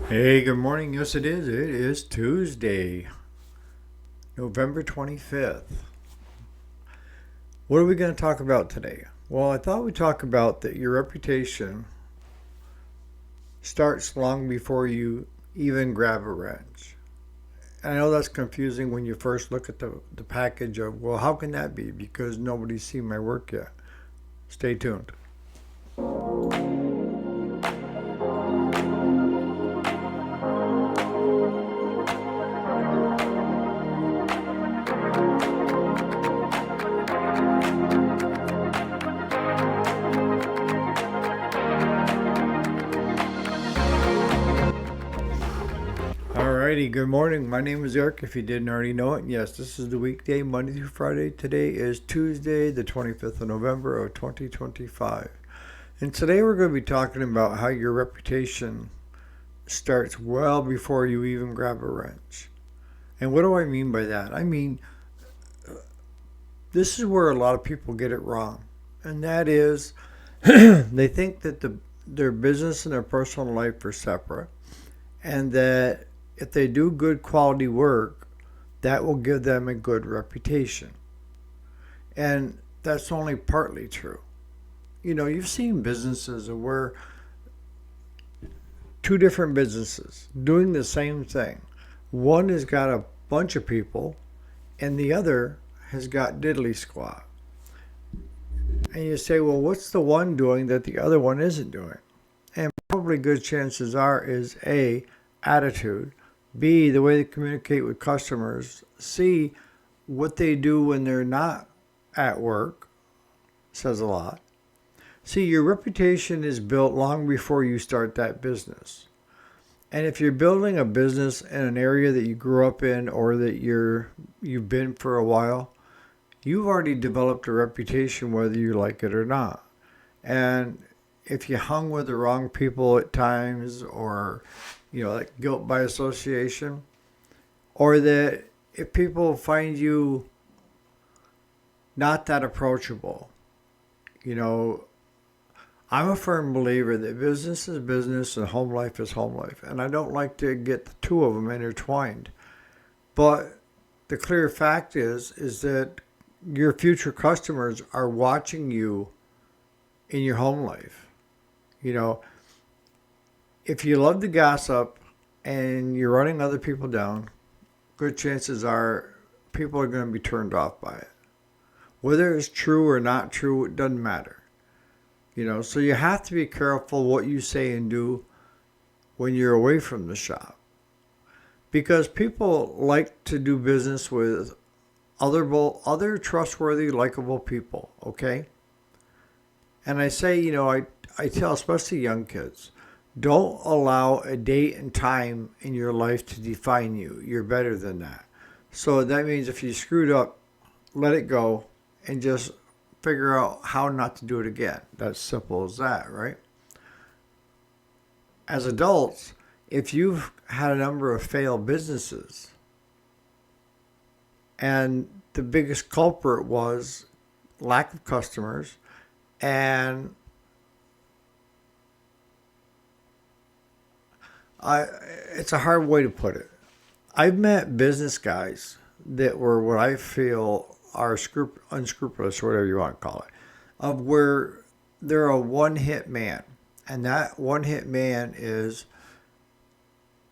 Hey, good morning. Yes, it is. It is Tuesday, November 25th. What are we going to talk about today? Well, I thought we'd talk about that your reputation starts long before you even grab a wrench. And I know that's confusing when you first look at the package of, well, how can that be? Because nobody's seen my work yet. Stay tuned. Alrighty, good morning. My name is Eric, if you didn't already know it. Yes, this is the weekday, Monday through Friday. Today is Tuesday, the 25th of November of 2025. And today we're going to be talking about how your reputation starts well before you even grab a wrench. And what do I mean by that? I mean, this is where a lot of people get it wrong. And that is, they think that their business and their personal life are separate. And that if they do good quality work, that will give them a good reputation. And that's only partly true. You know, you've seen businesses where two different businesses doing the same thing. One has got a bunch of people, and the other has got diddly squat. And you say, well, what's the one doing that the other one isn't doing? And probably good chances are is A, attitude, B, the way they communicate with customers, C, what they do when they're not at work, says a lot. See, your reputation is built long before you start that business. And if you're building a business in an area that you grew up in or that you've been for a while, you've already developed a reputation whether you like it or not. And if you hung with the wrong people at times or like guilt by association, or that if people find you not that approachable, you know, I'm a firm believer that business is business and home life is home life. And I don't like to get the two of them intertwined. But the clear fact is that your future customers are watching you in your home life. You know, if you love to gossip and you're running other people down, good chances are people are going to be turned off by it. Whether it's true or not true, it doesn't matter. So you have to be careful what you say and do when you're away from the shop. Because people like to do business with other trustworthy, likable people, okay? And I say, I tell especially young kids, don't allow a date and time in your life to define you. You're better than that. So that means if you screwed up, let it go and just figure out how not to do it again. That's simple as that, right? As adults, if you've had a number of failed businesses and the biggest culprit was lack of customers and it's a hard way to put it. I've met business guys that were what I feel are unscrupulous, or whatever you want to call it, of where they're a one-hit man. And that one-hit man is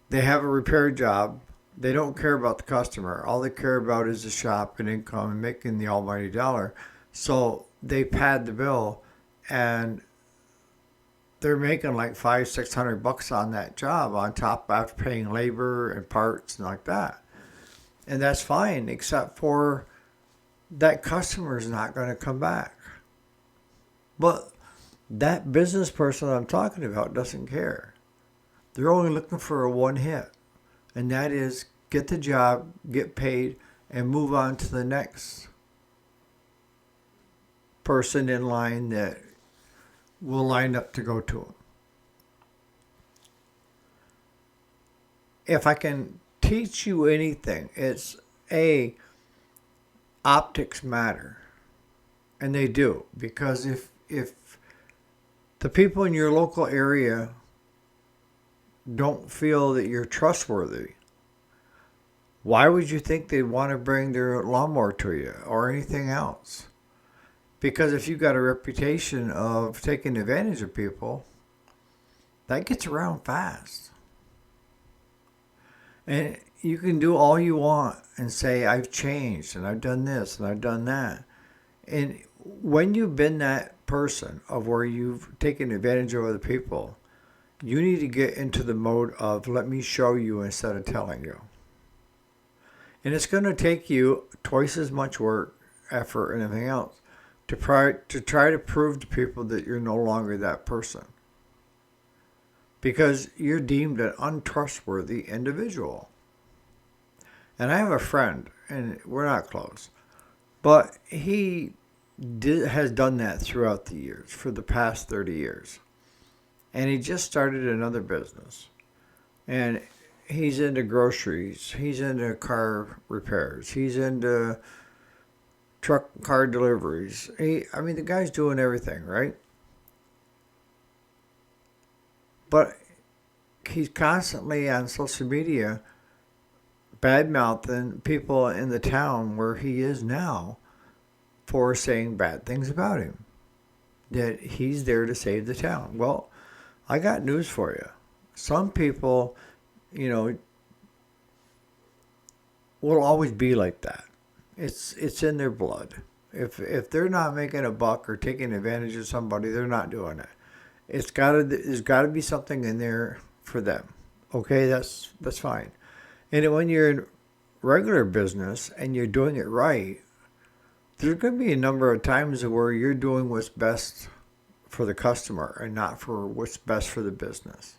they have a repair job. They don't care about the customer. All they care about is the shop and income and making the almighty dollar. So they pad the bill and they're making like $500-600 on that job on top after paying labor and parts and like that. And that's fine, except for that customer is not going to come back. But that business person I'm talking about doesn't care. They're only looking for a one hit. And that is get the job, get paid, and move on to the next person in line that will line up to go to them. If I can teach you anything, it's optics matter. And they do. Because if the people in your local area don't feel that you're trustworthy, why would you think they'd want to bring their lawnmower to you or anything else? Because if you've got a reputation of taking advantage of people, that gets around fast. And you can do all you want and say, I've changed and I've done this and I've done that. And when you've been that person of where you've taken advantage of other people, you need to get into the mode of let me show you instead of telling you. And it's going to take you twice as much work, effort, and everything else to try to prove to people that you're no longer that person. Because you're deemed an untrustworthy individual. And I have a friend, and we're not close, but he has done that throughout the years, for the past 30 years. And he just started another business. And he's into groceries. He's into car repairs. He's into car deliveries. The guy's doing everything, right? But he's constantly on social media bad-mouthing people in the town where he is now for saying bad things about him. That he's there to save the town. Well, I got news for you. Some people, will always be like that. It's in their blood. If they're not making a buck or taking advantage of somebody, they're not doing it. There's gotta be something in there for them. Okay, that's fine. And when you're in regular business and you're doing it right, there's going to be a number of times where you're doing what's best for the customer and not for what's best for the business,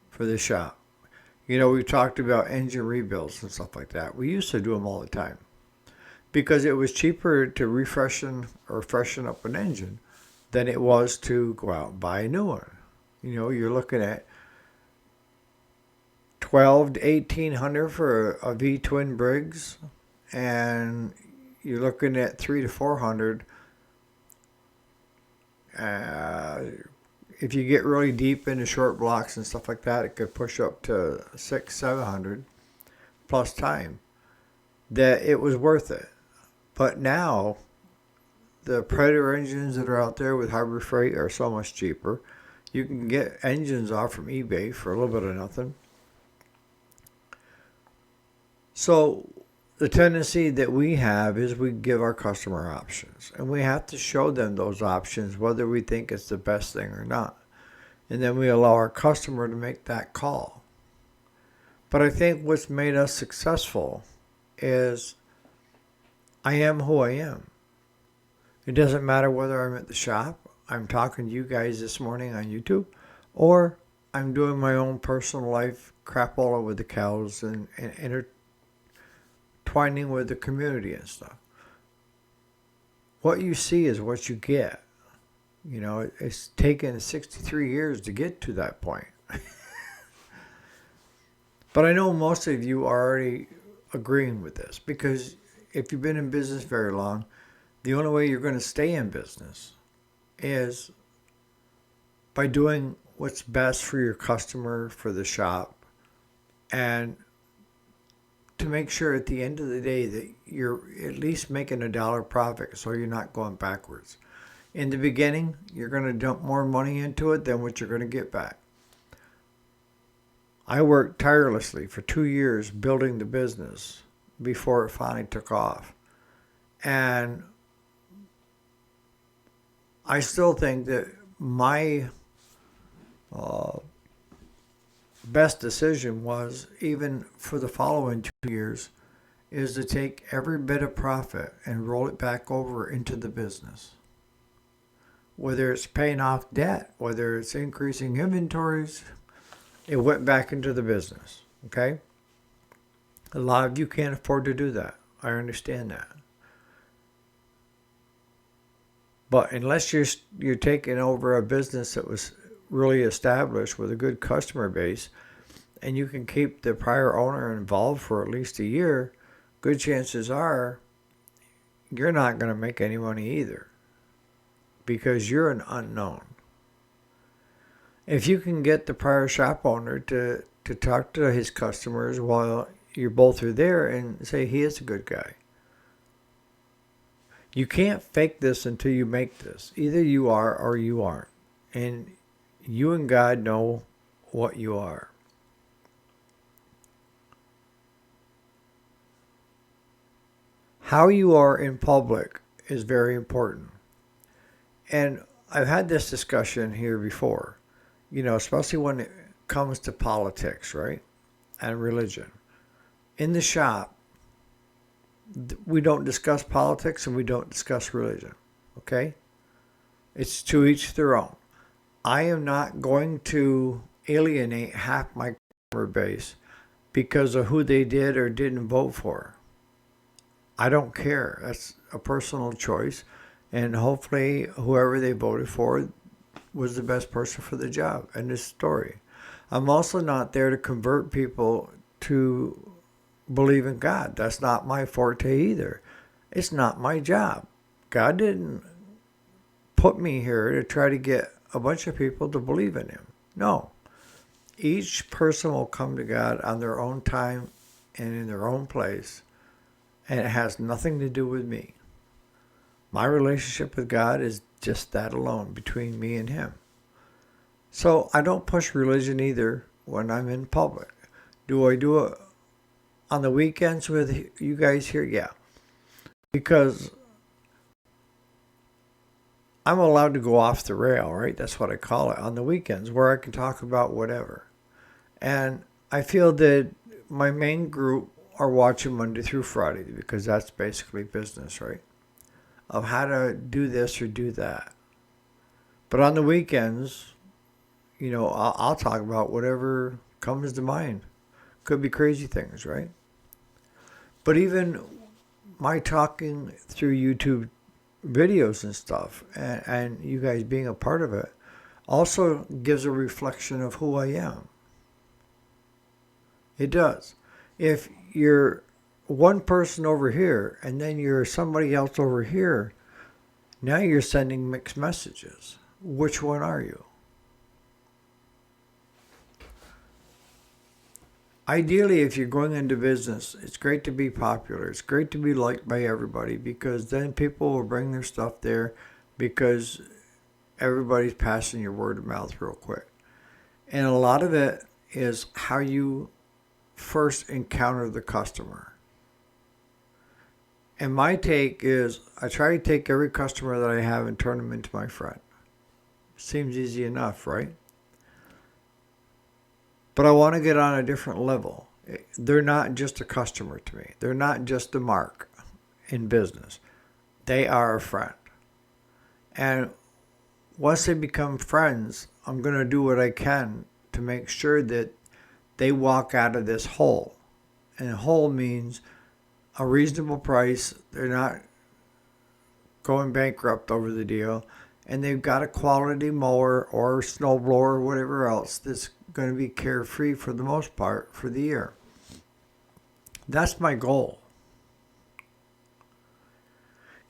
for the shop. We talked about engine rebuilds and stuff like that. We used to do them all the time because it was cheaper to refreshen or freshen up an engine than it was to go out and buy a new one. You're looking at $1,200 to $1,800 for a V twin Briggs, and you're looking at $300 to $400. If you get really deep into short blocks and stuff like that, it could push up to $600, $700 plus time. That it was worth it. But now, the Predator engines that are out there with Harbor Freight are so much cheaper. You can get engines off from eBay for a little bit of nothing. So the tendency that we have is we give our customer options. And we have to show them those options, whether we think it's the best thing or not. And then we allow our customer to make that call. But I think what's made us successful is I am who I am. It doesn't matter whether I'm at the shop, I'm talking to you guys this morning on YouTube, or I'm doing my own personal life crapola with the cows and intertwining with the community and stuff. What you see is what you get. It's taken 63 years to get to that point. But I know most of you are already agreeing with this because if you've been in business very long, the only way you're going to stay in business is by doing what's best for your customer, for the shop, and to make sure at the end of the day that you're at least making $1 profit so you're not going backwards. In the beginning, you're going to dump more money into it than what you're going to get back. I worked tirelessly for 2 years building the business before it finally took off. And I still think that my best decision was, even for the following 2 years, is to take every bit of profit and roll it back over into the business. Whether it's paying off debt, whether it's increasing inventories, it went back into the business. Okay? A lot of you can't afford to do that. I understand that. But unless you're taking over a business that was really established with a good customer base, and you can keep the prior owner involved for at least a year, good chances are you're not going to make any money either, because you're an unknown. If you can get the prior shop owner to talk to his customers while you both are there and say he is a good guy. You can't fake this until you make this. Either you are or you aren't. And you and God know what you are. How you are in public is very important. And I've had this discussion here before, especially when it comes to politics, right? And religion. In the shop, we don't discuss politics and we don't discuss religion, okay? It's to each their own. I am not going to alienate half my customer base because of who they did or didn't vote for. I don't care. That's a personal choice. And hopefully whoever they voted for was the best person for the job. End of story. I'm also not there to convert people to believe in God. That's not my forte either. It's not my job. God didn't put me here to try to get a bunch of people to believe in him. No. Each person will come to God on their own time and in their own place. And it has nothing to do with me. My relationship with God is just that alone, between me and him. So I don't push religion either when I'm in public. Do I do it on the weekends with you guys here? Yeah. Because I'm allowed to go off the rail, right? That's what I call it, on the weekends, where I can talk about whatever. And I feel that my main group are watching Monday through Friday, because that's basically business, right? Of how to do this or do that. But on the weekends, I'll talk about whatever comes to mind. Could be crazy things, right? But even my talking through YouTube videos and stuff, and you guys being a part of it, also gives a reflection of who I am. It does. If you're one person over here and then you're somebody else over here, now you're sending mixed messages. Which one are you? Ideally, if you're going into business, it's great to be popular. It's great to be liked by everybody, because then people will bring their stuff there, because everybody's passing your word of mouth real quick. And a lot of it is how you first encounter the customer. And my take is, I try to take every customer that I have and turn them into my friend. Seems easy enough, right? But I want to get on a different level. They're not just a customer to me. They're not just a mark in business. They are a friend. And once they become friends, I'm going to do what I can to make sure that they walk out of this whole. And whole means a reasonable price. They're not going bankrupt over the deal. And they've got a quality mower or snowblower or whatever else that's going to be carefree for the most part for the year. That's my goal.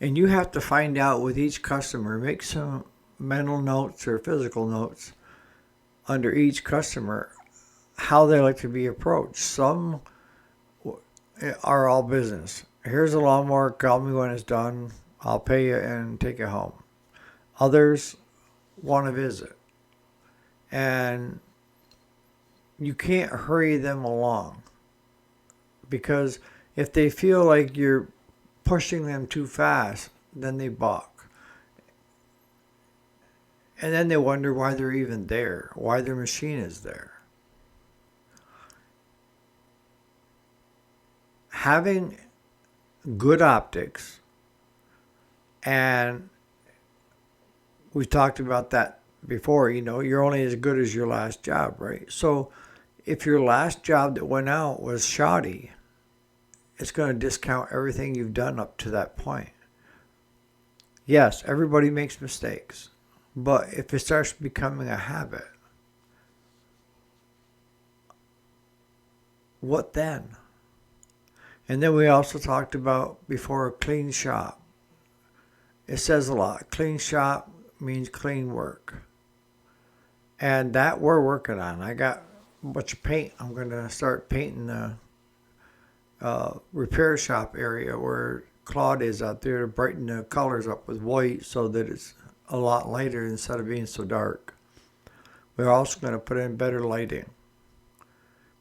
And you have to find out with each customer, make some mental notes or physical notes under each customer, how they like to be approached. Some are all business. Here's a lawnmower, call me when it's done, I'll pay you and take it home. Others want to visit. And you can't hurry them along, because if they feel like you're pushing them too fast, then they balk. And then they wonder why they're even there, why their machine is there. Having good optics, and we've talked about that before, you're only as good as your last job, right? So if your last job that went out was shoddy, it's going to discount everything you've done up to that point. Yes, everybody makes mistakes, but if it starts becoming a habit, what then? And then we also talked about before, a clean shop. It says a lot. Clean shop means clean work. And that we're working on. I got a bunch of paint. I'm going to start painting the repair shop area where Claude is out there to brighten the colors up with white so that it's a lot lighter instead of being so dark. We're also going to put in better lighting.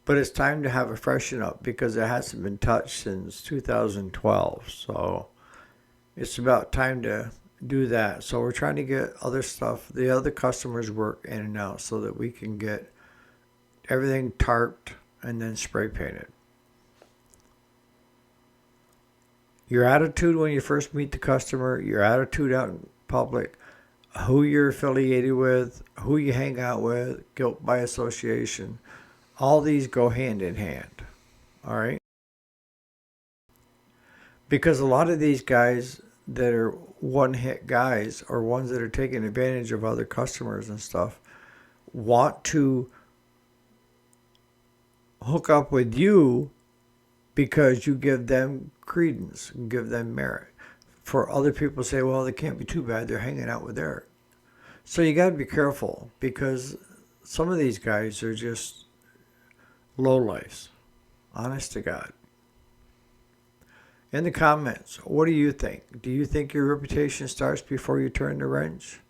But it's time to have a freshen up because it hasn't been touched since 2012. So it's about time to do that. So we're trying to get other stuff, the other customers' work in and out so that we can get everything tarped and then spray painted. Your attitude when you first meet the customer, your attitude out in public, who you're affiliated with, who you hang out with, guilt by association, all these go hand in hand. All right? Because a lot of these guys that are one-hit guys or ones that are taking advantage of other customers and stuff want to hook up with you because you give them credence and give them merit. For other people say, well, they can't be too bad. They're hanging out with Eric. So you got to be careful because some of these guys are just lowlifes. Honest to God. In the comments, what do you think? Do you think your reputation starts before you turn the wrench?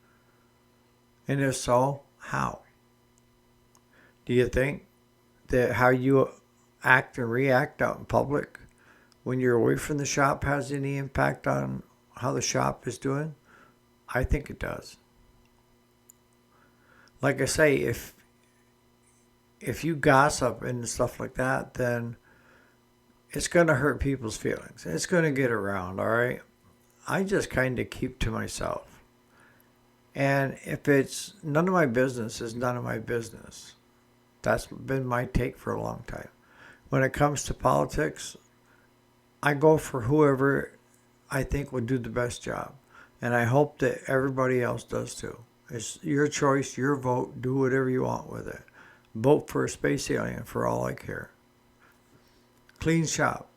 And if so, how? Do you think that how you act and react out in public when you're away from the shop has any impact on how the shop is doing? I think it does. Like I say, if you gossip and stuff like that, then it's going to hurt people's feelings. It's going to get around, all right? I just kind of keep to myself. And if it's none of my business, it's none of my business. That's been my take for a long time. When it comes to politics, I go for whoever I think will do the best job. And I hope that everybody else does too. It's your choice, your vote. Do whatever you want with it. Vote for a space alien for all I care. Clean shop.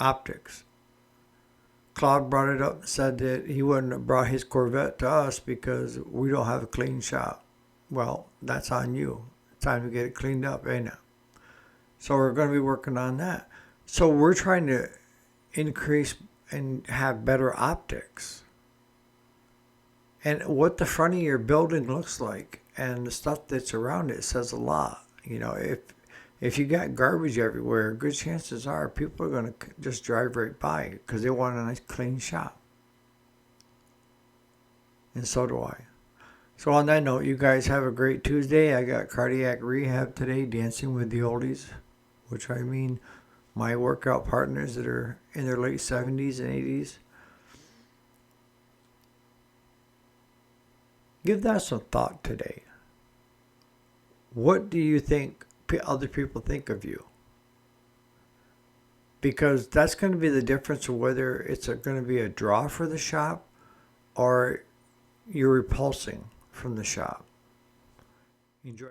Optics. Claude brought it up and said that he wouldn't have brought his Corvette to us because we don't have a clean shop. Well, that's on you. It's time to get it cleaned up, ain't it? So we're going to be working on that. So we're trying to increase and have better optics. And what the front of your building looks like and the stuff that's around it says a lot. You know, if you got garbage everywhere, good chances are people are going to just drive right by because they want a nice clean shop. And so do I. So on that note, you guys have a great Tuesday. I got cardiac rehab today, dancing with the oldies, which I mean my workout partners that are in their late 70s and 80s. Give that some thought today. What do you think other people think of you? Because that's going to be the difference of whether it's going to be a draw for the shop or you're repulsing from the shop. Enjoy.